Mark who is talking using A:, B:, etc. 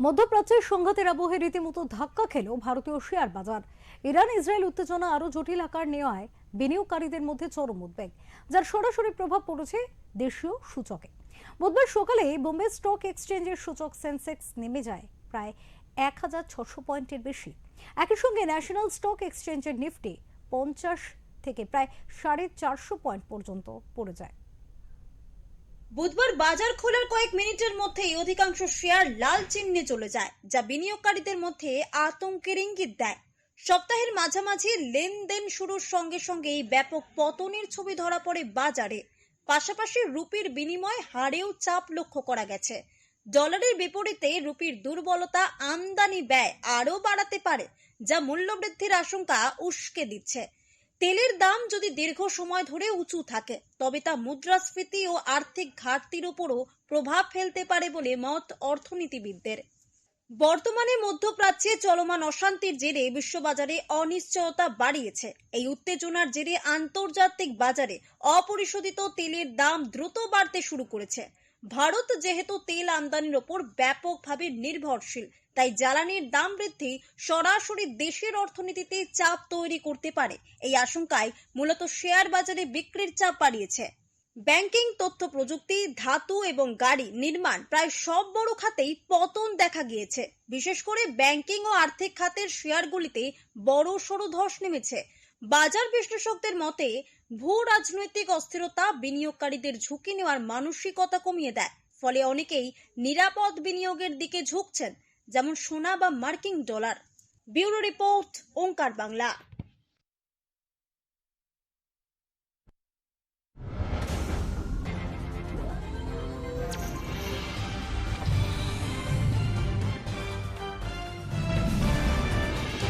A: মধ্যপ্রাচ্যের সংঘাতের আবহে রীতিমতো ধাক্কা খেল ভারতীয় শেয়ার বাজার। ইরান ইসরায়েল উত্তেজনা আরো জটিল আকার নেওয়ায় বিনিয়োগকারীদের মধ্যে চরম উদ্বেগ, যার সরাসরি প্রভাব পড়েছে দেশীয় সূচকে। বুধবার সকালে বোম্বে স্টক এক্সচেঞ্জের সূচক সেন্সেক্স নেমে যায় প্রায় ১,৬০০ পয়েন্টের বেশি। একই সঙ্গে ন্যাশনাল স্টক এক্সচেঞ্জের নিফটি ৫০ থেকে প্রায় ৪৫০ পয়েন্ট পর্যন্ত পড়ে যায়।
B: বুধবার বাজার খোলার কয়েক মিনিটের মধ্যেই অধিকাংশ শেয়ার লাল চিহ্নে চলে যায়, যা বিনিয়োগকারীদের মধ্যে আতঙ্কের ইঙ্গিত দেয়। সপ্তাহের মাঝামাঝি লেনদেন শুরুর সঙ্গে সঙ্গেই ব্যাপক পতনের ছবি ধরা পড়ে বাজারে। পাশাপাশি রুপির বিনিময় হারেও চাপ লক্ষ্য করা গেছে। ডলারের বিপরীতে রুপির দুর্বলতা আমদানি ব্যয় আরও বাড়াতে পারে, যা মূল্যবৃদ্ধির আশঙ্কা উস্কে দিচ্ছে। তেলের দাম যদি দীর্ঘ সময় ধরে উঁচু থাকে, তবে তা মুদ্রাস্ফীতি ও আর্থিক ঘাটতির উপরও প্রভাব ফেলতে পারে বলে মত অর্থনীতিবিদদের। বর্তমানে মধ্যপ্রাচ্যে চলমান অশান্তির জেরে বিশ্ববাজারে অনিশ্চয়তা বাড়িয়েছে। এই উত্তেজনার জেরে আন্তর্জাতিক বাজারে অপরিশোধিত তেলের দাম দ্রুত বাড়তে শুরু করেছে। ভারত যেহেতু তেল আমদানির ওপর ব্যাপকভাবে নির্ভরশীল, তাই জ্বালানির দাম বৃদ্ধি সরাসরি দেশের অর্থনীতিতে চাপ তৈরি করতে পারে। এই আশঙ্কায় মূলত শেয়ার বাজারে বিক্রির চাপ বাড়িয়েছে। ব্যাংকিং, তথ্য প্রযুক্তি, ধাতু এবং গাড়ি নির্মাণ প্রায় সব বড় খাতেই পতন দেখা গিয়েছে। বিশেষ করে ব্যাংকিং ও আর্থিক খাতের শেয়ারগুলিতে বড় সড় ধস নেমেছে। বাজার বিশ্লেষকদের মতে, ভূ রাজনৈতিক অস্থিরতা বিনিয়োগকারীদের ঝুঁকি নেওয়ার মানসিকতা কমিয়ে দেয়। ফলে অনেকেই নিরাপদ বিনিয়োগের দিকে ঝুঁকছেন, যেমন সোনা বা মার্কিন ডলার। ব্যুরো রিপোর্ট, ওঙ্কার বাংলা।